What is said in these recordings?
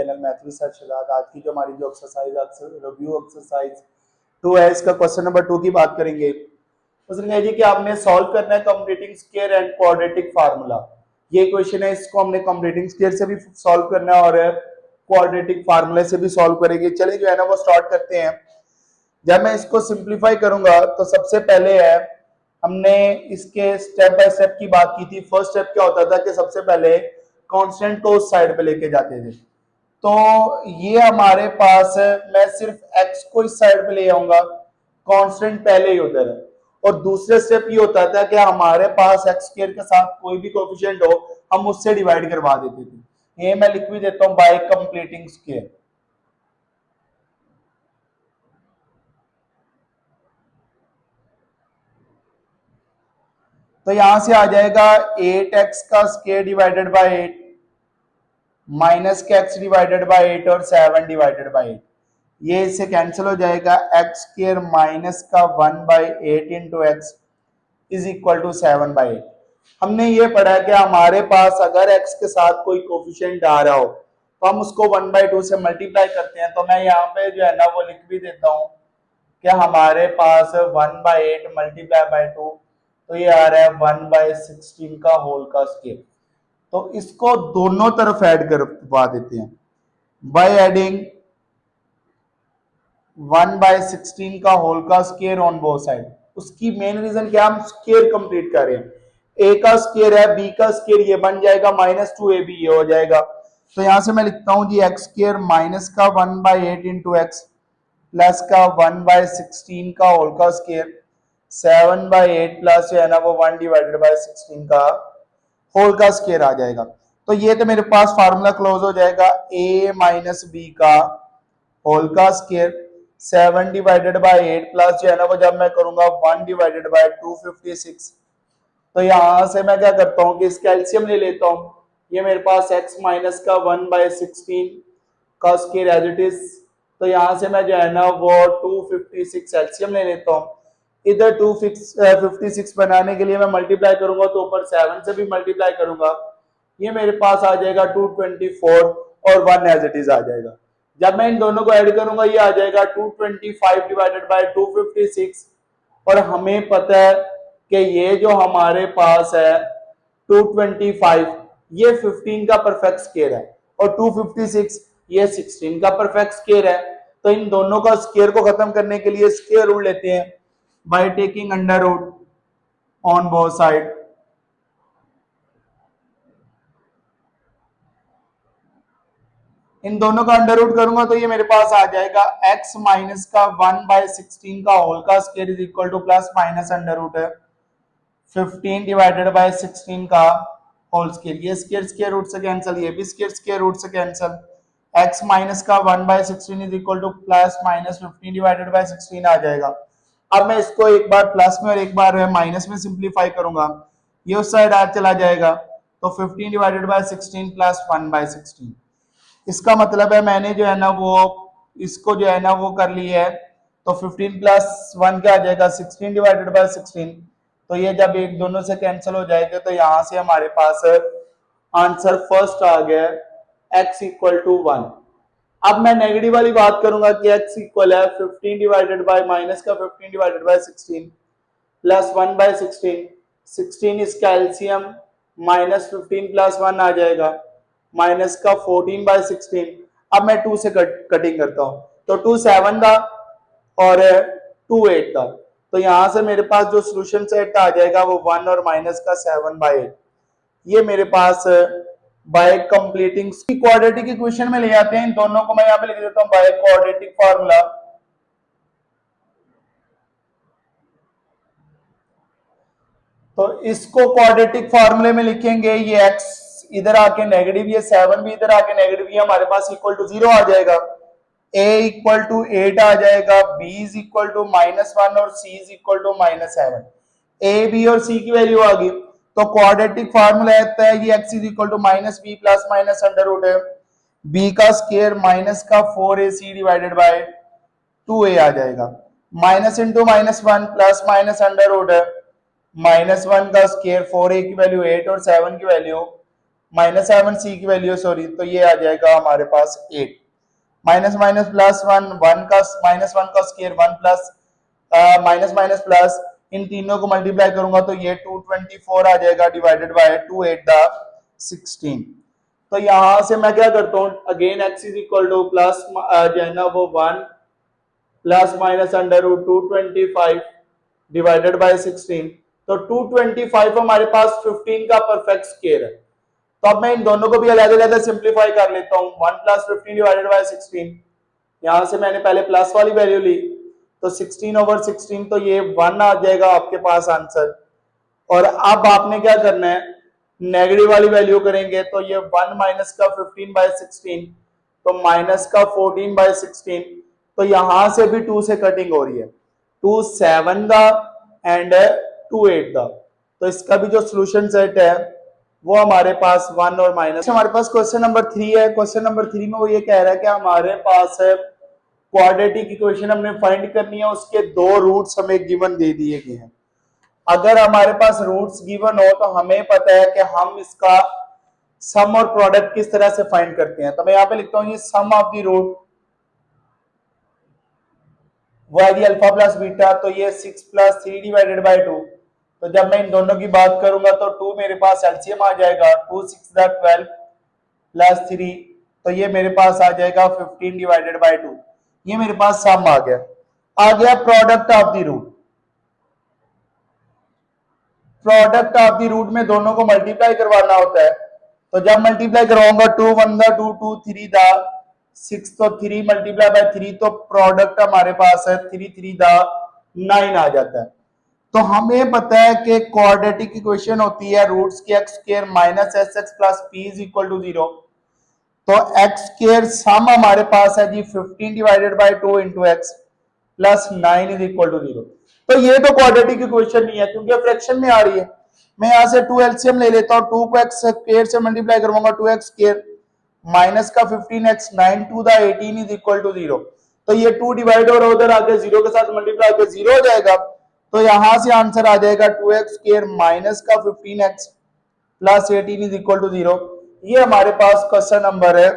Channel math with sir Shahzad. आज की जो हमारी जो एक्सरसाइज रिव्यू एक्सरसाइज 2 है, इसका क्वेश्चन नंबर 2 की बात करेंगे। क्वेश्चन है जी कि आपने सॉल्व करना है completing square and quadratic formula. ये क्वेश्चन है, इसको हमने कंप्लीटिंग स्क्वायर से भी सॉल्व करना है और क्वाड्रेटिक फार्मूले से भी सॉल्व करेंगे। चलिए जो है ना वो स्टार्ट करते हैं। जब मैं इसको सिंप्लीफाई करूंगा तो सबसे पहले है, हमने इसके स्टेप बाय स्टेप की बात की थी। फर्स्ट स्टेप क्या होता था कि सबसे पहले कांस्टेंट को उस साइड पे लेके जाते थे। तो ये हमारे पास है, मैं सिर्फ x को इस साइड पे ले आऊंगा, कांस्टेंट पहले ही उधर है। और दूसरे स्टेप ये होता था कि हमारे पास एक्स स्क्वायर के साथ कोई भी कोएफिशिएंट हो, हम उससे डिवाइड करवा देते थे। ये मैं लिख भी देता हूं बाय कंप्लीटिंग स्क्वायर। तो यहां से आ जाएगा 8x का स्क्वायर डिवाइडेड बाय 8 माइनस के x डिवाइडेड बाय 8 और 7 डिवाइडेड बाय 8। ये इससे कैंसिल हो जाएगा। एक्स स्क्वायर माइनस का 1/8 into x is equal to 7/8। हमने ये पढ़ा कि हमारे पास अगर x के साथ कोई कोफिशिएंट आ रहा हो तो हम उसको 1/2 से मल्टीप्लाई करते हैं। तो मैं यहाँ पे जो है ना वो लिख भी देता हूँ कि हमारे पास 1/8 मल्टीप्लाई बाय 2, तो ये आ रहा है 1/16 का होल का स्क्वायर। तो इसको दोनों तरफ ऐड करवा देते हैं बाय एडिंग 1/16 का होल का स्क्वायर ऑन बोथ साइड। उसकी मेन रीजन क्या, हम स्क्वायर कंप्लीट कर रहे हैं। ए का स्क्वायर है, बी का स्क्वायर ये बन जाएगा -2ab, ये हो जाएगा। तो यहां से मैं लिखता हूं जी एक्स स्क्वायर माइनस का 1/8 इंटू एक्स प्लस का 1/16 का होल का स्क्वायर 7/8 प्लस जो है ना वो 1/16 का होल का स्क्वायर आ जाएगा। तो ये तो मेरे पास फार्मूला क्लोज हो जाएगा। a माइनस बी का होल का स्क्वायर 7 डिवाइडेड बाय 8 प्लस जो है ना वो जब मैं करूंगा 1 डिवाइडेड बाय 256। तो यहां से मैं क्या करता हूं कि इसका एलसीएम ले लेता हूं। ये मेरे पास x माइनस का 1/16 का स्क्वायर एज इट इज। तो यहां से मैं जो है ना वो 256 एलसीएम ले लेता हूं। इधर 256 बनाने के लिए मैं मल्टीप्लाई करूंगा तो ऊपर 7 से भी मल्टीप्लाई करूंगा। ये मेरे पास आ जाएगा 224 और 1 एज इट इज आ जाएगा। जब मैं इन दोनों को ऐड करूंगा ये आ जाएगा 225 डिवाइडेड बाय 256। और हमें पता है कि ये जो हमारे पास है 225 ये 15 का परफेक्ट स्क्वायर है और 256 ये 16 का परफेक्ट स्क्वायर है। तो इन दोनों का स्क्वायर को खत्म करने के लिए स्क्वायर रूट लेते हैं by taking under root on both side. इन दोनों का अंडर रूट करूंगा तो ये मेरे पास आ जाएगा x माइनस का 1/16 का होल का square is equal to plus minus under root 15 divided by 16 का होल स्क्वायर। ये स्क्वायर स्क्वायर रूट से कैंसिल, ये भी स्क्वायर स्क्वायर रूट से कैंसिल। x माइनस का 1/16 is equal to plus minus 15 divided by 16 आ जाएगा। अब मैं इसको एक बार प्लस में और एक बार माइनस में सिंप्लीफाई करूंगा, ये उस साइड आ चला जाएगा। तो 15 डिवाइडेड बाय 16 प्लस 1/16। इसका मतलब है मैंने जो है ना वो इसको जो है ना वो कर ली है। तो 15 प्लस 1 क्या आ जाएगा 16 डिवाइडेड बाय 16। तो ये जब एक दोनों से कैंसिल हो जाएगा तो यहां से हमारे पास आंसर फर्स्ट आ गया x इक्वल टू 1। अब मैं नेगेटिव वाली बात करूंगा कि x इक्वल है 15 डिवाइडेड बाय माइनस का 15 डिवाइडेड बाय 16 प्लस 1/16। 16 इसका एलसीएम -15 प्लस 1 आ जाएगा माइनस का 14/16। अब मैं 2 से कटिंग करता हूं तो 2 7 था और 2 8 था। तो यहां से मेरे पास जो सोल्यूशन सेट आ जाएगा वो 1 और माइनस का 7/8। ये मेरे पास बाय कंप्लीटिंग क्वाड्रेटिक इक्वेशन में ले आते हैं। इन दोनों को मैं यहां पे लिख देता हूं बाय क्वाड्रेटिक फार्मूला। तो इसको क्वाड्रेटिक फार्मूले में लिखेंगे, ये x इधर आके नेगेटिव, ये 7 भी इधर आके नेगेटिव, ये हमारे पास इक्वल टू 0 आ जाएगा। a इक्वल टू 8 आ जाएगा, b इज इक्वल टू -1 और c is equal to -7। a b और c की वैल्यू आ गई। तो क्वाड्रेटिक फार्मूला आता है ये x is equal to -b plus minus under root है b का स्क्वायर माइनस का 4ac डिवाइडेड बाय 2a आ जाएगा। Minus into -1 plus minus under root है -1 का स्क्वायर 4a की वैल्यू 8 और 7 की वैल्यू -7 सी की वैल्यू सॉरी, तो ये आ जाएगा हमारे पास 8। माइनस माइनस प्लस 1, 1 का -1 का square 1 plus minus minus plus, इन तीनों को मल्टीप्लाई करूंगा तो ये 224 आ जाएगा डिवाइडेड बाय 2 8 द 16। तो यहां से मैं क्या करता हूं, again x is equal to plus जो है ना वो 1 plus minus under root 225 divided by 16। तो 225 हमारे पास 15 का परफेक्ट स्क्वायर है। तो अब मैं इन दोनों को भी अलग अलग सिंप्लीफाई कर लेता हूं। 1 प्लस 15 डिवाइडेड बाय 16, यहां से मैंने पहले प्लस वाली वैल्यू ली तो 16 ओवर 16, तो ये 1 आ जाएगा आपके पास आंसर। और अब आपने क्या करना है, नेगेटिव वाली वैल्यू करेंगे तो ये 1 माइनस का 15 बाय 16, तो माइनस का 14 बाय 16। तो यहां से भी 2 से कटिंग हो रही है, 2 7 दा एंड 2 8 दा। तो इसका भी जो सोल्यूशन सेट है वो हमारे पास 1 और माइनस। हमारे पास क्वेश्चन नंबर 3 है। क्वेश्चन नंबर 3 में वो ये कह रहा है कि हमारे पास क्वाड्रेटिक इक्वेशन हमने फाइंड करनी है, उसके दो रूट्स हमें गिवन दे दिए गए हैं। अगर हमारे पास रूट्स गिवन हो तो हमें पता है कि हम इसका सम और प्रोडक्ट किस तरह से फाइंड करते हैं। तो मैं यहां पे लिखता हूं ये सम ऑफ द रूट वो है अल्फा प्लस बीटा, तो ये 6 प्लस 3 डिवाइडेड बाय 2। तो जब मैं इन दोनों की बात करूंगा तो 2 मेरे पास एलसीएम आ जाएगा, 2 6 12 प्लस 3, तो ये मेरे पास आ जाएगा 15 डिवाइडेड बाय 2। ये मेरे पास सम आ गया। आ गया product of the root. Product of the root में दोनों को मल्टीप्लाई करवाना होता है। तो जब मल्टीप्लाई करवाऊंगा 2 1 दा 2 2 3 दा 6, तो 3 मल्टीप्लाई बाय 3, तो प्रोडक्ट हमारे पास है 3 3 दा 9 आ जाता है। तो हमें पता है कि क्वाड्रेटिक इक्वेशन होती है रूट्स के x square minus S x plus P is equal to 0। तो एक्स स्क्वायर सम हमारे पास है जी 15 divided by 2 into x plus 9 is equal to 0। तो ये तो क्वाड्रेटिक इक्वेशन नहीं है क्योंकि फ्रैक्शन में आ रही है। मैं यहां से 2 एलसीएम ले लेता हूं, 2 को एक्स स्क्वायर से मल्टीप्लाई करवाऊंगा 2x स्क्वायर माइनस का 15x 9 to the 18 is equal to 0। तो ये 2 डिवाइड और उधर आगे 0 के साथ मल्टीप्लाई होकर 0 हो जाएगा। तो यहां से आंसर आ जाएगा 2x स्क्वायर माइनस का 15x plus 18 is equal to 0। ये हमारे पास क्वेश्चन नंबर है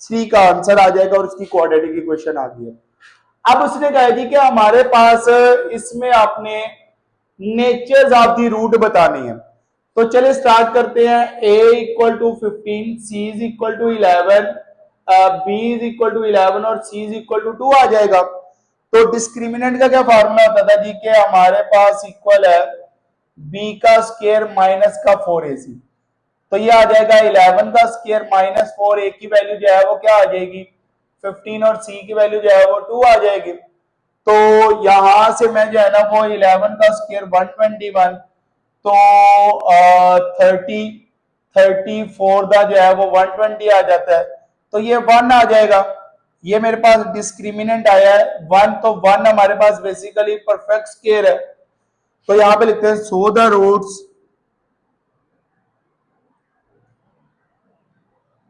3 का आंसर आ जाएगा और इसकी क्वाड्रेटिक इक्वेशन आ गई है। अब उसने कहा जी कि हमारे पास इसमें आपने नेचर्स ऑफ द रूट बतानी है। तो चलिए स्टार्ट करते हैं। a equal to 15, c is equal to 11, b is equal to 11 और c इज इक्वल टू 2 आ जाएगा। तो डिस्क्रिमिनेंट का क्या फार्मूला होता था जी कि हमारे पास इक्वल है b का स्क्वायर माइनस का 4ac। तो ये आ जाएगा 11 का स्क्वायर माइनस 4a की वैल्यू जो है वो क्या आ जाएगी 15 और c की वैल्यू जो है वो 2 आ जाएगी। तो यहां से मैं जो है ना वो 11 का स्क्वायर 121, तो 34 का जो है वो 120 आ जाता है। तो ये 1 आ जाएगा। ये मेरे पास डिस्क्रिमिनेंट आया है 1, तो 1 हमारे पास बेसिकली परफेक्ट स्क्वायर है। तो यहां पे लिखते हैं so the roots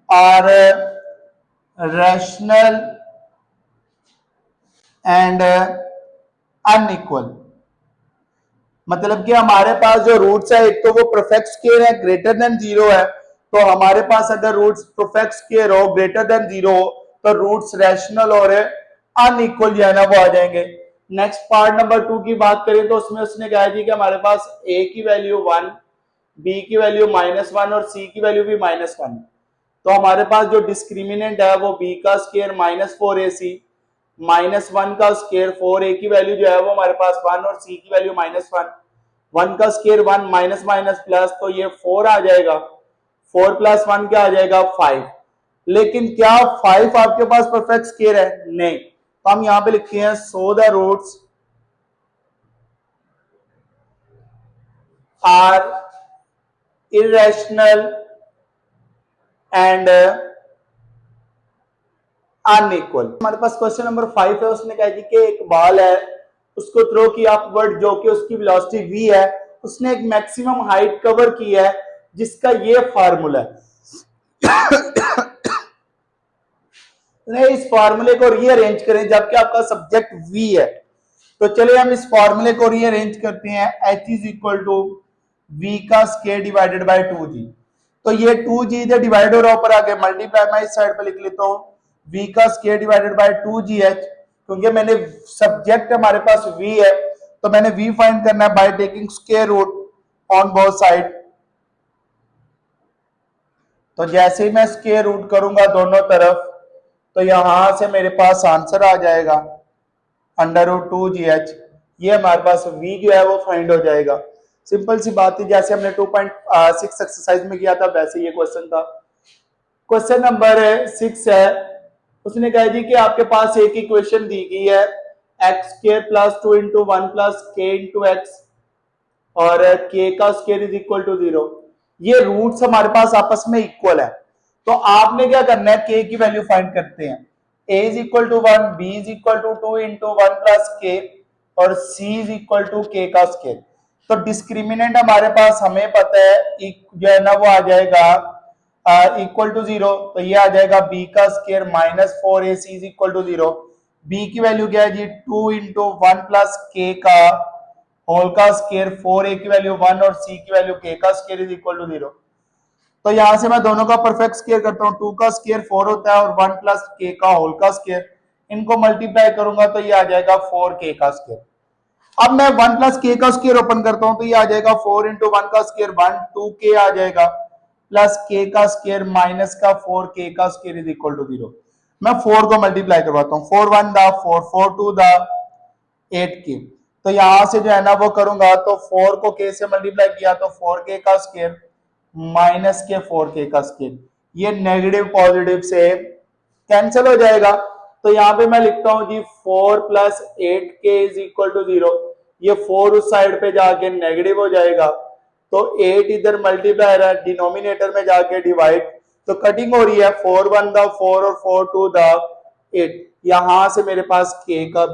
are rational and unequal. मतलब कि हमारे पास जो रूट्स है एक तो वो परफेक्ट स्क्वायर है ग्रेटर देन 0 है। तो हमारे पास अगर रूट्स परफेक्ट स्क्वायर हो ग्रेटर देन 0 हो तो रूट्स रैशनल और अनइक्वल जो है ना वो आ जाएंगे। नेक्स्ट पार्ट नंबर 2 की बात करें तो उसमें उसने कहा जी कि हमारे पास a की वैल्यू 1, b की वैल्यू -1 और c की वैल्यू भी -1। तो हमारे पास जो डिस्क्रिमिनेंट है वो b का स्क्वायर -4ac -1 का स्क्वायर 4a की वैल्यू जो है वो हमारे पास 1 और c की वैल्यू -1, 1 का स्क्वायर 1 माइनस माइनस प्लस, तो ये 4 आ जाएगा। 4 प्लस 1 क्या आ जाएगा 5। लेकिन क्या 5 आपके पास परफेक्ट स्क्वायर है? नहीं। तो हम यहां पे लिखते हैं so the roots are irrational and unequal. हमारे पास क्वेश्चन नंबर 5 है। उसने कहा जी कि एक बॉल है, उसको थ्रो किया अपवर्ड, जो कि उसकी वेलोसिटी v है। उसने एक मैक्सिमम हाइट कवर की है जिसका ये फार्मूला है। इस फार्मूले को रीअरेंज करें जबकि आपका सब्जेक्ट v है। तो चलिए हम इस फार्मूले को रीअरेंज करते हैं। h is equal to v का स्क्वायर डिवाइडेड बाय 2g। तो ये 2g इधर डिवाइड हो रहा है, ऊपर आके मल्टीप्लाई मैं इस साइड पे लिख लेता हूँ v का स्क्वायर डिवाइडेड बाय 2gh, क्योंकि मैंने सब्जेक्ट हमारे पास v है तो मैंने v फाइंड करना है by taking square root on both side. तो जैसे ही मैं स्क्वायर रूट करूंगा दोनों तरफ तो यहां से मेरे पास आंसर आ जाएगा √2gh। ये हमारे पास v जो है वो फाइंड हो जाएगा। सिंपल सी बात है, जैसे हमने 2.6 एक्सरसाइज में किया था वैसे ये क्वेश्चन था। क्वेश्चन नंबर 6 है, उसने कहा जी कि आपके पास एक इक्वेशन दी गई है x² + 2 × 1 + k × x और k का स्क्वायर इज इक्वल टू 0। ये रूट्स हमारे पास आपस में इक्वल है, तो आपने क्या करना है, k की वैल्यू फाइंड करते हैं। a is equal to 1, b is equal to 2 × 1 + k और c is equal to k का स्क्वायर। तो डिस्क्रिमिनेंट हमारे पास हमें पता है जो है ना वो आ जाएगा इक्वल टू 0, तो ये आ जाएगा b का square -4ac is equal to 0। b की वैल्यू क्या है जी 2 × 1 + k का होल का स्क्वायर, 4a की वैल्यू 1 और c की वैल्यू k का स्क्वायर इज इक्वल टू 0। तो यहां से मैं दोनों का परफेक्ट स्क्वायर करता हूं, 2 का स्क्वायर 4 होता है और 1 + k का होल का स्क्वायर, इनको मल्टीप्लाई करूंगा तो ये आ जाएगा 4k का स्क्वायर। अब मैं 1 + k का स्क्वायर ओपन करता हूं तो ये आ जाएगा 4 × 1 का स्क्वायर 1 2k आ जाएगा प्लस k का स्क्वायर माइनस का 4k का स्क्वायर इज इक्वल टू 0। मैं 4 को मल्टीप्लाई करवाता हूं, 4 1 दा 4, 4 2 दा 8k। तो यहां से जो है ना वो करूंगा तो 4 को k से मल्टीप्लाई किया तो 4k का स्क्वायर माइनस के 4k का स्क्वायर, ये नेगेटिव पॉजिटिव से कैंसिल हो जाएगा। तो यहाँ पे मैं लिखता हूं जी 4 + 8k इज इक्वल टू 0। ये 4 उस साइड पे जाके नेगेटिव हो जाएगा, तो 8 इधर मल्टीप्लाई रहा है डिनोमिनेटर में जाके डिवाइड, तो कटिंग हो रही है 4 1 दा 4 और 4 2 दा 8। यहां से मेरे पास k का